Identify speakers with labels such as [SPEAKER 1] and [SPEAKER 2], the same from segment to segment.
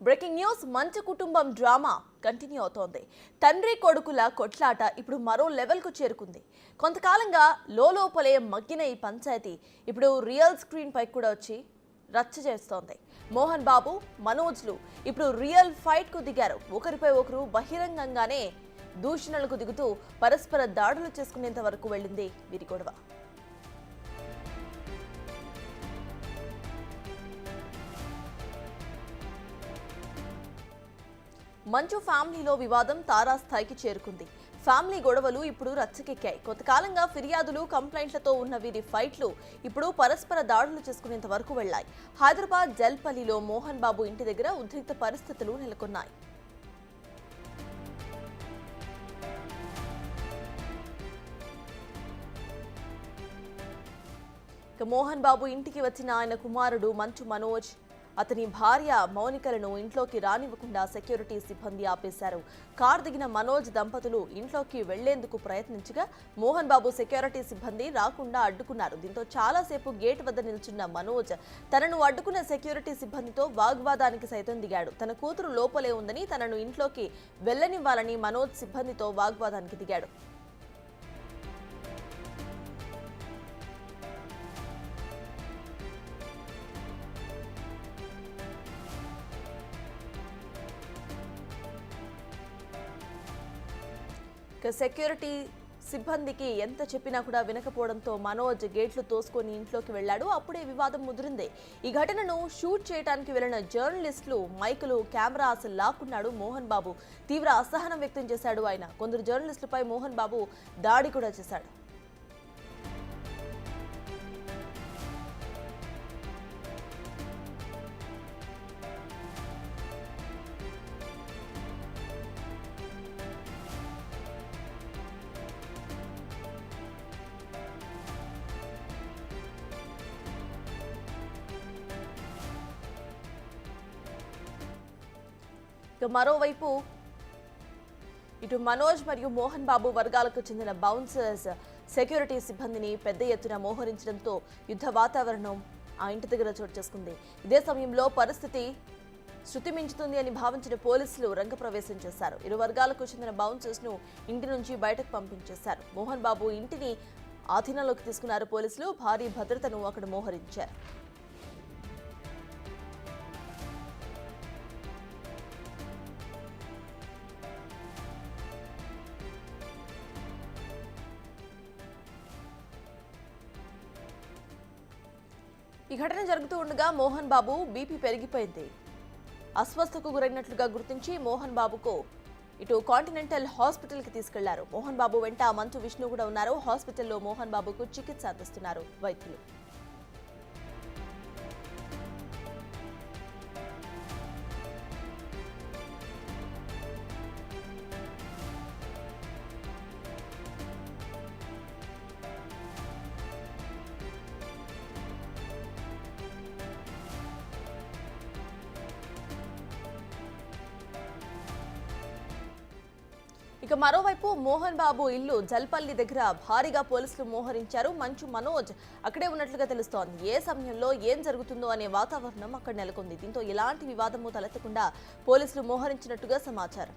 [SPEAKER 1] Breaking news మంచు కుటుంబం drama continue అవుతోంది. తండ్రి కొడుకుల కొట్లాట ఇప్పుడు మరో లెవెల్కు చేరుకుంది. కొంతకాలంగా లోపలే మగ్గిన ఈ పంచాయతీ ఇప్పుడు రియల్ స్క్రీన్ పై కూడా వచ్చి రచ్చ చేస్తోంది. మోహన్ బాబు, మనోజ్లు ఇప్పుడు రియల్ ఫైట్ కు దిగారు. ఒకరిపై ఒకరు బహిరంగంగానే దూషణలకు దిగుతూ పరస్పర దాడులు చేసుకునేంత వరకు వెళ్ళింది వీరి గొడవ. మంచు ఫ్యామిలీలో వివాదం తారాస్థాయికి చేరుకుంది. ఫ్యామిలీ గొడవలు ఇప్పుడు రచ్చకెక్కాయి. కొంతకాలంగా ఫిర్యాదులు, కంప్లైంట్లతో ఉన్న వీరి ఫైట్లు ఇప్పుడు పరస్పర దాడులు చేసుకునేంత వరకు వెళ్లాయి. హైదరాబాద్ జల్పల్లిలో మోహన్ బాబు ఇంటి దగ్గర ఉద్రిక్త పరిస్థితులు నెలకొన్నాయి. మోహన్ బాబు ఇంటికి వచ్చిన ఆయన కుమారుడు మంచు మనోజ్, అతని భార్య మౌనికలను ఇంట్లోకి రానివ్వకుండా సెక్యూరిటీ సిబ్బంది ఆపేశారు. కార్ దిగిన మనోజ్ దంపతులు ఇంట్లోకి వెళ్లేందుకు ప్రయత్నించగా మోహన్ బాబు సెక్యూరిటీ సిబ్బంది రాకుండా అడ్డుకున్నారు. దీంతో చాలాసేపు గేట్ వద్ద నిల్చున్న మనోజ్ తనను అడ్డుకున్న సెక్యూరిటీ సిబ్బందితో వాగ్వాదానికి సైతం దిగాడు. తన కూతురు లోపలే ఉందని, తనను ఇంట్లోకి వెళ్లనివ్వాలని మనోజ్ సిబ్బందితో వాగ్వాదానికి దిగాడు. సెక్యూరిటీ సిబ్బందికి ఎంత చెప్పినా కూడా వినకపోవడంతో మనోజ్ గేట్లు తోసుకొని ఇంట్లోకి వెళ్లాడు. అప్పుడే వివాదం ముదిరింది. ఈ ఘటనను షూట్ చేయడానికి వెళ్లిన జర్నలిస్టులు మైకులు, కెమెరాస్ లాక్కున్నాడు మోహన్ బాబు. తీవ్ర అసహనం వ్యక్తం చేశాడు ఆయన. కొందరు జర్నలిస్టులపై మోహన్ బాబు దాడి కూడా చేశాడు. మరోవైపు ఇటు మనోజ్ మరియు మోహన్ బాబు వర్గాలకు చెందిన బౌన్సర్స్ సెక్యూరిటీ సిబ్బందిని పెద్ద ఎత్తున మోహరించడంతో యుద్ధ వాతావరణం ఆ ఇంటి దగ్గర చోటు చేసుకుంది. ఇదే సమయంలో పరిస్థితి శృతి మించుతుంది అని భావించిన పోలీసులు రంగప్రవేశం చేశారు. ఇరు వర్గాలకు చెందిన బౌన్సర్స్ ను ఇంటి నుంచి బయటకు పంపించేశారు. మోహన్ బాబు ఇంటిని ఆధీనంలోకి తీసుకున్నారు పోలీసులు. భారీ భద్రతను అక్కడ మోహరించారు. ఈ ఘటన జరుగుతూ ఉండగా మోహన్ బాబు బీపీ పెరిగిపోయింది. అస్వస్థకు గురైనట్లుగా గుర్తించి మోహన్ బాబుకు ఇటు కాంటినెంటల్ హాస్పిటల్కి తీసుకెళ్లారు. మోహన్ బాబు వెంట మంచు విష్ణు కూడా ఉన్నారు. హాస్పిటల్లో మోహన్ బాబుకు చికిత్స అందిస్తున్నారు వైద్యులు. ఇక మరోవైపు మోహన్ బాబు ఇల్లు జల్పల్లి దగ్గర భారీగా పోలీసులు మోహరించారు. మంచు మనోజ్ అక్కడే ఉన్నట్లుగా తెలుస్తోంది. ఏ సమయంలో ఏం జరుగుతుందో అనే వాతావరణం అక్కడ నెలకొంది. దీంతో ఎలాంటి వివాదము తలెత్తకుండా పోలీసులు మోహరించినట్టుగా సమాచారం.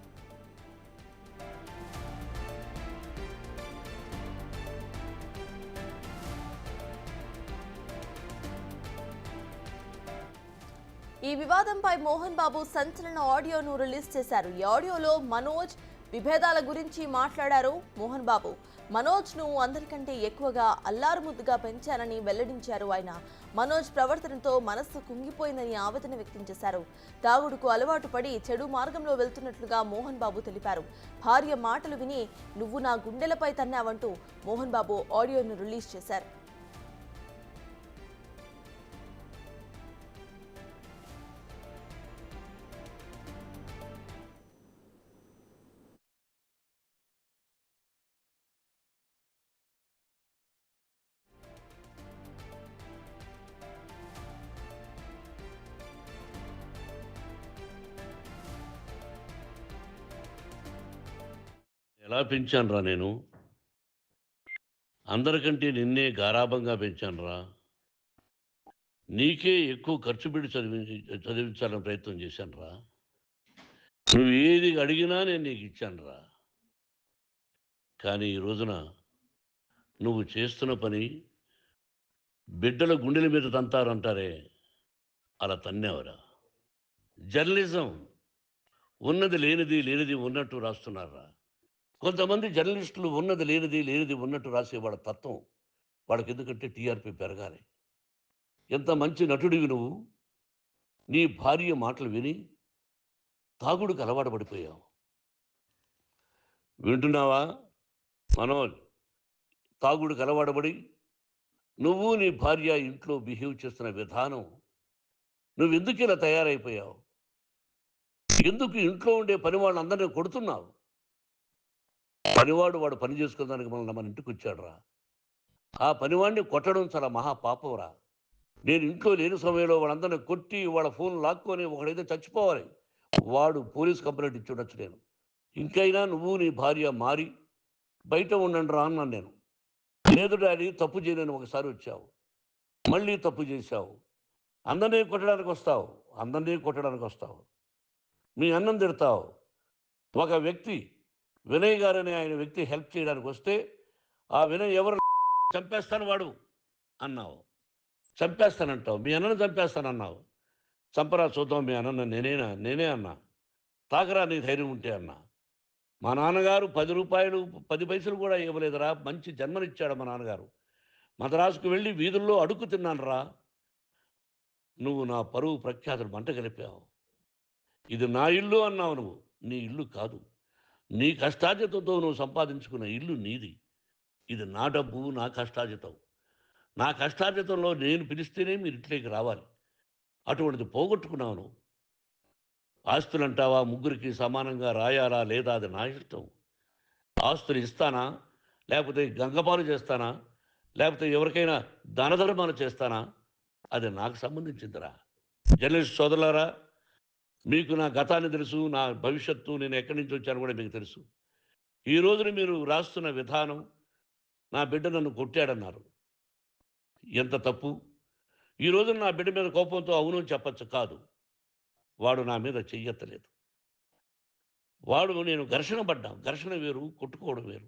[SPEAKER 1] ఈ వివాదంపై మోహన్ బాబు సంచలన ఆడియోను రిలీజ్ చేశారు. ఈ ఆడియోలో మనోజ్ విభేదాల గురించి మాట్లాడారు మోహన్ బాబు. మనోజ్ ను అందరికంటే ఎక్కువగా అల్లారుముద్దుగా పెంచారని వెల్లడించారు ఆయన. మనోజ్ ప్రవర్తనతో మనస్సు కుంగిపోయిందని ఆవేదన వ్యక్తం చేశారు. తాగుడుకు అలవాటు పడి చెడు మార్గంలో వెళ్తున్నట్లుగా మోహన్ బాబు తెలిపారు. భార్య మాటలు విని నువ్వు నా గుండెలపై తన్నావంటూ మోహన్ బాబు ఆడియోను రిలీజ్ చేశారు.
[SPEAKER 2] ఎలా పెంచానురా నేను? అందరికంటే నిన్నే గారాబంగా పెంచానురా. నీకే ఎక్కువ ఖర్చు పెట్టి చదివించాలని ప్రయత్నం చేశానురా. నువ్వు ఏది అడిగినా నేను నీకు ఇచ్చానురా. కానీ ఈ రోజున నువ్వు చేస్తున్న పని బిడ్డల గుండెల మీద తంతారంటారే, అలా తన్నావురా. జర్నలిజం ఉన్నది లేనిది, లేనిది ఉన్నట్టు రాస్తున్నారా. కొంతమంది జర్నలిస్టులు ఉన్నది లేనిది, లేనిది ఉన్నట్టు రాసే వాళ్ళ తత్వం వాళ్ళకి ఎందుకంటే టీఆర్పీ పెరగాలి. ఎంత మంచి నటుడివి నువ్వు. నీ భార్య మాటలు విని తాగుడుకు అలవాటు పడిపోయావు. వింటున్నావా మనోజ్? తాగుడుకు అలవాటు పడి నువ్వు నీ భార్య ఇంట్లో బిహేవ్ చేస్తున్న విధానం, నువ్వెందుకు ఇలా తయారైపోయావు? ఎందుకు ఇంట్లో ఉండే పని వాళ్ళందరినీ కొడుతున్నావు? పనివాడు వాడు పని చేసుకున్నానికి మన ఇంటికి వచ్చాడు రా. ఆ పనివాడిని కొట్టడం చాలా మహాపాపంరా. నేను ఇంట్లో లేని సమయంలో వాళ్ళందరినీ కొట్టి వాళ్ళ ఫోన్ లాక్కొని ఒకడైతే చచ్చిపోవాలి. వాడు పోలీస్ కంప్లైంట్ ఇచ్చి ఉండొచ్చు. నేను ఇంకైనా నువ్వు నీ భార్య మారి బయట ఉండండి రా అన్నాను నేను. లేదు డాడీ, తప్పు చేయలేని ఒకసారి వచ్చావు, మళ్ళీ తప్పు చేశావు, అందరినీ కొట్టడానికి వస్తావు, అందరినీ కొట్టడానికి వస్తావు, మీ అన్నం తిడతావు. ఒక వ్యక్తి వినయ్ గారనే ఆయన వ్యక్తి హెల్ప్ చేయడానికి వస్తే ఆ వినయ్ ఎవరు చంపేస్తాను వాడు అన్నావు. చంపేస్తానంటావు. మీ అన్నను చంపేస్తానన్నావు. చంపరా చూద్దాం మీ అన్న. నేనే అన్నా. తాకరా నీ ధైర్యం ఉంటే అన్నా. మా నాన్నగారు 10 రూపాయలు 10 పైసలు కూడా ఇవ్వలేదురా. మంచి జన్మనిచ్చాడు మా నాన్నగారు. మద్రాసుకు వెళ్ళి వీధుల్లో అడుక్కు తిన్నాను రా. నువ్వు నా పరువు ప్రఖ్యాతులు మంట కలిపావు. ఇది నా ఇల్లు అన్నావు నువ్వు. నీ ఇల్లు కాదు. నీ కష్టార్జితంతో నువ్వు సంపాదించుకున్న ఇల్లు నీది. ఇది నా డబ్బు, నా కష్టార్జితం. నా కష్టార్జితంలో నేను పిలిస్తేనే మీరు ఇంట్లోకి రావాలి. అటువంటిది పోగొట్టుకున్నావు నువ్వు. ఆస్తులు అంటావా, ముగ్గురికి సమానంగా రాయాలా లేదా అది నా ఇష్టం. ఆస్తులు ఇస్తానా, లేకపోతే గంగపాలు చేస్తానా, లేకపోతే ఎవరికైనా దానధర్మాలు చేస్తానా, అది నాకు సంబంధించిందిరా. జర్నలిస్ట్ సోదరులారా, మీకు నా గతాన్ని తెలుసు, నా భవిష్యత్తు, నేను ఎక్కడి నుంచి వచ్చాను కూడా మీకు తెలుసు. ఈ రోజున మీరు రాస్తున్న విధానం, నా బిడ్డ నన్ను కొట్టాడన్నారు. ఎంత తప్పు. ఈ రోజున నా బిడ్డ మీద కోపంతో అవును చెప్పచ్చు. కాదు, వాడు నా మీద చెయ్యెత్తలేదు. నేను ఘర్షణ పడ్డాం. ఘర్షణ వేరు, కొట్టుకోవడం వేరు.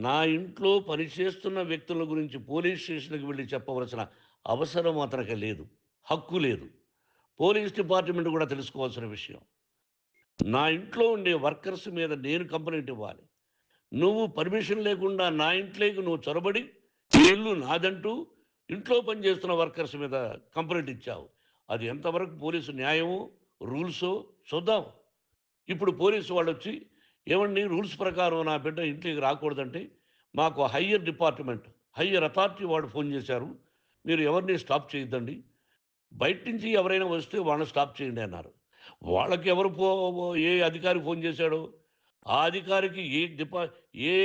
[SPEAKER 2] నా ఇంట్లో పనిచేస్తున్న వ్యక్తుల గురించి పోలీస్ స్టేషన్కి వెళ్ళి చెప్పవలసిన అవసరం అతనికి లేదు, హక్కు లేదు. పోలీస్ డిపార్ట్మెంట్ కూడా తెలుసుకోవాల్సిన విషయం. నా ఇంట్లో ఉండే వర్కర్స్ మీద నేను కంప్లైంట్ ఇవ్వాలి. నువ్వు పర్మిషన్ లేకుండా నా ఇంట్లోకి నువ్వు చొరబడి ఈ ఇల్లు నాదంటూ ఇంట్లో పనిచేస్తున్న వర్కర్స్ మీద కంప్లైంట్ ఇచ్చావు. అది ఎంతవరకు పోలీసు న్యాయమో రూల్సో చూద్దాం. ఇప్పుడు పోలీసు వాళ్ళు వచ్చి ఏమండి రూల్స్ ప్రకారం నా బిడ్డ ఇంట్లోకి రాకూడదంటే మాకు హయ్యర్ డిపార్ట్మెంట్, హయ్యర్ అథారిటీ వాళ్ళు ఫోన్ చేశారు, మీరు ఎవరిని స్టాప్ చేయొద్దండి, బయట నుంచి ఎవరైనా వస్తే వాళ్ళని స్టాప్ చేయండి అన్నారు. వాళ్ళకి ఎవరు ఏ అధికారి ఫోన్ చేశాడో, ఆ అధికారికి ఏ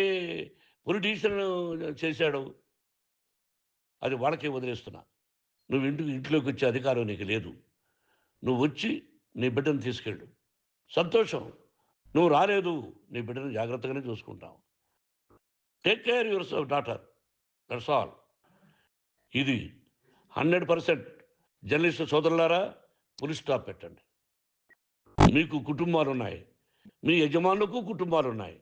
[SPEAKER 2] పొలిటీషియన్ చేశాడో అది వాళ్ళకే వదిలేస్తున్నా. నువ్వు ఇంట్లోకి వచ్చే అధికారం నీకు లేదు. నువ్వు వచ్చి నీ బిడ్డను తీసుకెళ్ళు, సంతోషం. నువ్వు రాలేదు, నీ బిడ్డను జాగ్రత్తగానే చూసుకుంటావు. Take care your daughter, that's all. ఇది 100% జర్నలిస్టు సోదరులారా, ఫుల్ స్టాప్ పెట్టండి. మీకు కుటుంబాలు ఉన్నాయి, మీ యజమానులకు కుటుంబాలు ఉన్నాయి.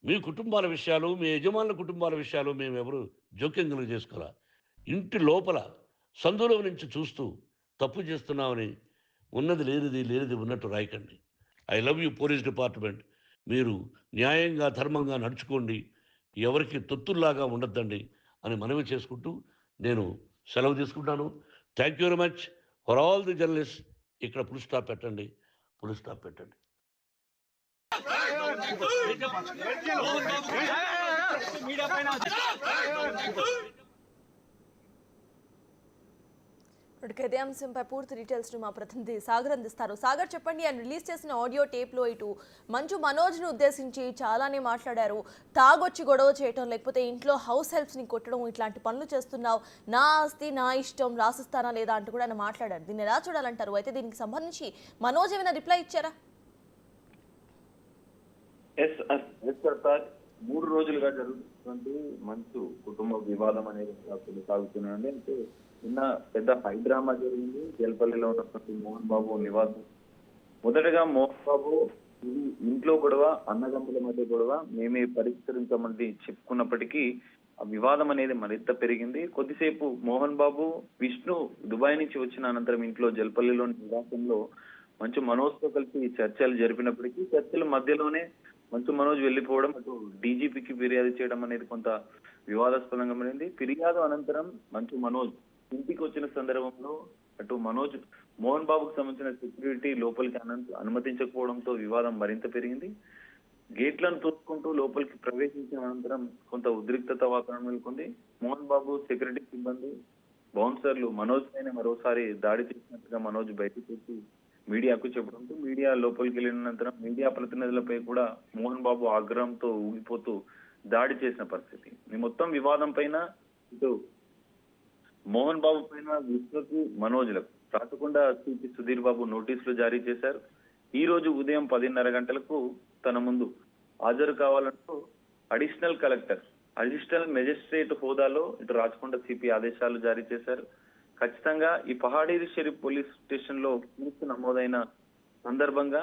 [SPEAKER 2] మీ కుటుంబాల విషయాలు, మీ యజమానుల కుటుంబాల విషయాలు మేము ఎవరు జోక్యం చేసుకోవాలా. ఇంటి లోపల సందులో నుంచి చూస్తూ తప్పు చేస్తున్నామని ఉన్నది లేనిది, లేనిది ఉన్నట్టు రాయకండి. I love you police department. మీరు న్యాయంగా ధర్మంగా నడుచుకోండి, ఎవరికి తొత్తుల్లాగా ఉండొద్దండి అని మనవి చేసుకుంటూ నేను సెలవు తీసుకుంటాను. Thank you very much for all the journalist. ఇక్కడ ఫుల్ స్టాప్ పెట్టండి, ఫుల్ స్టాప్ పెట్టండి.
[SPEAKER 1] ఇదే అంశంపై పూర్తి డీటెయిల్స్ మా ప్రతినిధి సాగర్ అందిస్తారు. సాగర్, చెప్పండి, ఆయన రిలీజ్ చేసిన ఆడియో టేప్లో ఇటు మంచు మనోజ్ను ఉద్దేశించి చాలానే మాట్లాడారు. తాగొచ్చి గొడవ చేయటం, లేకపోతే ఇంట్లో హౌస్ హెల్ప్స్ని కొట్టడం, ఇట్లాంటి పనులు చేస్తున్నావు, నా ఆస్తి నా ఇష్టం, రాసిస్తానా లేదా అంటూ కూడా ఆయన మాట్లాడారు. దీన్ని ఎలా చూడాలంటారు? అయితే దీనికి సంబంధించి మనోజ్ ఏమైనా రిప్లై ఇచ్చారా?
[SPEAKER 3] మూడు రోజులుగా జరుగుతున్నటువంటి మంచు కుటుంబ వివాదం అనేది కొనసాగుతున్నాయండి. అంటే నిన్న పెద్ద హై డ్రామా జరిగింది. జల్పల్లిలో ఉన్నటువంటి మోహన్ బాబు నివాసం మొదటగా మోహన్ బాబు ఇది ఇంట్లో గొడవ, అన్నదమ్ముల మధ్య గొడవ మేమే పరిష్కరించమని చెప్పుకున్నప్పటికీ ఆ వివాదం అనేది మరింత పెరిగింది. కొద్దిసేపు మోహన్ బాబు, విష్ణు దుబాయ్ నుంచి వచ్చిన అనంతరం ఇంట్లో జల్పల్లిలోని నివాసంలో మంచు మనోజ్ తో కలిసి చర్చలు జరిపినప్పటికీ చర్చల మధ్యలోనే మంచు మనోజ్ వెళ్లిపోవడం, అటు డీజీపీకి ఫిర్యాదు చేయడం అనేది కొంత వివాదాస్పదంగా మారింది. ఫిర్యాదు అనంతరం మంచు మనోజ్ ఇంటికి వచ్చిన సందర్భంలో అటు మోహన్ బాబుకు సంబంధించిన సెక్యూరిటీ లోపలికి అనుమతించకపోవడంతో వివాదం మరింత పెరిగింది. గేట్లను తోసుకుంటూ లోపలికి ప్రవేశించిన అనంతరం కొంత ఉద్రిక్తత వాతావరణం నెలకొంది. మోహన్ బాబు, సెక్యూరిటీ సిబ్బంది, బౌన్సర్లు మనోజ్ పైన మరోసారి దాడి చేసినట్టుగా మనోజ్ బయటకు వచ్చి మీడియాకు చెప్పడంతో మీడియా లోపలికి వెళ్ళిన అనంతరం మీడియా ప్రతినిధులపై కూడా మోహన్ బాబు ఆగ్రహంతో ఊగిపోతూ దాడి చేసిన పరిస్థితి. ఈ మొత్తం వివాదం పైన ఇటు మోహన్ బాబు పైన విష్ణుకు, మనోజ్లకు రాచకొండ సిపి సుధీర్ బాబు నోటీసులు జారీ చేశారు. ఈ రోజు ఉదయం 10:30 గంటలకు తన ముందు హాజరు కావాలంటూ అడిషనల్ మెజిస్ట్రేట్ హోదాలో ఇటు రాచకొండ సిపి ఆదేశాలు జారీ చేశారు. ఖచ్చితంగా ఈ పహాడీ షరీఫ్ పోలీస్ స్టేషన్ లో కేసు నమోదైన సందర్భంగా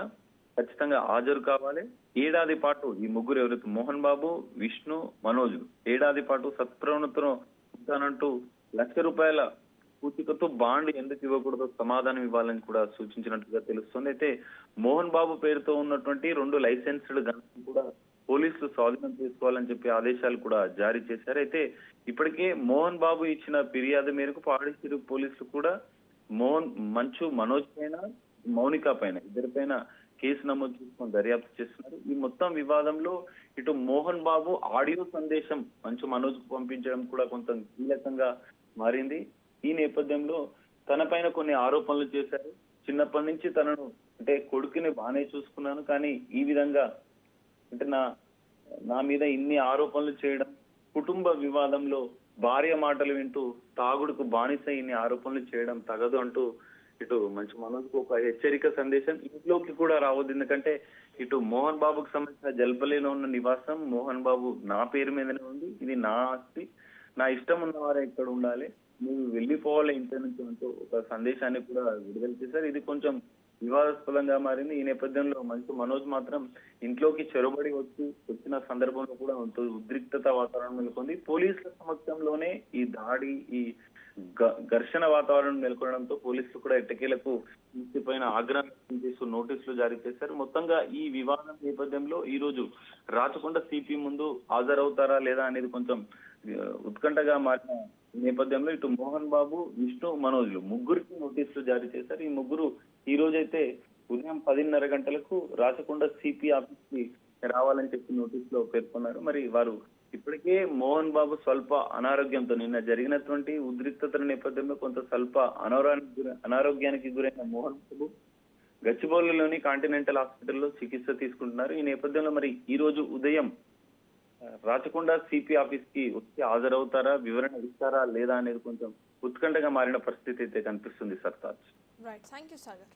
[SPEAKER 3] ఖచ్చితంగా హాజరు కావాలి. ఏడాది పాటు ఈ ముగ్గురు ఎవరైతే మోహన్ బాబు, విష్ణు, మనోజ్ ఏడాది పాటు సత్ప్రవణతను ఉంటానంటూ ₹1,00,000 పూచికతో బాండ్ ఎందుకు ఇవ్వకూడదో సమాధానం ఇవ్వాలని కూడా సూచించినట్టుగా తెలుస్తుంది. అయితే మోహన్ బాబు పేరుతో ఉన్నటువంటి 2 లైసెన్స్డ్ గన్లను కూడా పోలీసులు స్వాధీనం చేసుకోవాలని చెప్పి ఆదేశాలు కూడా జారీ చేశారు. అయితే ఇప్పటికే మోహన్ బాబు ఇచ్చిన ఫిర్యాదు మేరకు పాడిచేరు పోలీసులు కూడా మంచు మనోజ్ పైన, మౌనిక పైన ఇద్దరిపైన కేసు నమోదు చేసుకొని దర్యాప్తు చేస్తున్నారు. ఈ మొత్తం వివాదంలో ఇటు మోహన్ బాబు ఆడియో సందేశం మంచు మనోజ్ కు పంపించడం కూడా కొంత కీలకంగా మారింది. ఈ నేపథ్యంలో తన పైన కొన్ని ఆరోపణలు చేశారు. చిన్నప్పటి నుంచి తనను అంటే కొడుకుని బాగానే చూసుకున్నాను, కానీ ఈ విధంగా అంటే నా మీద ఇన్ని ఆరోపణలు చేయడం, కుటుంబ వివాదంలో భార్య మాటలు వింటూ తాగుడుకు బానిస ఇన్ని ఆరోపణలు చేయడం తగదు అంటూ ఇటు మంచు మనోజ్ కు ఒక హెచ్చరిక సందేశం. ఇంట్లోకి కూడా రావద్దు, ఎందుకంటే ఇటు మోహన్ బాబుకు సంబంధించిన జల్పల్లిలో ఉన్న నివాసం మోహన్ బాబు నా పేరు మీదనే ఉంది, ఇది నా ఆస్తి, నా ఇష్టం ఉన్న వారే ఇక్కడ ఉండాలి, నువ్వు వెళ్ళిపోవాలి ఇంటి నుంచి అంటూ ఒక సందేశాన్ని కూడా విడుదల చేశారు. ఇది కొంచెం వివాదాస్పదంగా మారింది. ఈ నేపథ్యంలో మంచు మనోజ్ మాత్రం ఇంట్లోకి చొరబడి వచ్చిన సందర్భంలో కూడా ఉద్రిక్తత వాతావరణం నెలకొంది. పోలీసుల సమక్షంలోనే ఈ దాడి, ఈ ఘర్షణ వాతావరణం నెలకొనడంతో పోలీసులు కూడా ఎట్టకేలకు పైన ఆగ్రహం వ్యక్తం చేస్తూ నోటీసులు జారీ చేశారు. మొత్తంగా ఈ వివాదం నేపథ్యంలో ఈ రోజు రాచకొండ సిపి ముందు హాజరవుతారా లేదా అనేది కొంచెం ఉత్కంఠగా మారిన నేపథ్యంలో ఇటు మోహన్ బాబు, విష్ణు, మనోజ్లు ముగ్గురికి నోటీసులు జారీ చేశారు. ఈ ముగ్గురు ఈ రోజైతే ఉదయం 10:30 గంటలకు రాచకొండ సిపి ఆఫీస్ కి రావాలని చెప్పి నోటీసులో పేర్కొన్నారు. మరి వారు ఇప్పటికే మోహన్ బాబు స్వల్ప అనారోగ్యంతో నిన్న జరిగినటువంటి ఉద్రిక్తతల నేపథ్యంలో కొంత స్వల్ప అనారోగ్యానికి గురైన మోహన్ బాబు గచ్చిబౌలిలోని కాంటినెంటల్ హాస్పిటల్లో చికిత్స తీసుకుంటున్నారు. ఈ నేపథ్యంలో మరి ఈ రోజు ఉదయం రాచకొండ సిపి ఆఫీస్ కి వచ్చి హాజరవుతారా, వివరణ ఇస్తారా లేదా అనేది కొంచెం ఉత్కంఠగా మారిన పరిస్థితి అయితే కనిపిస్తుంది. Sartaj.
[SPEAKER 1] Right, thank you Sagar.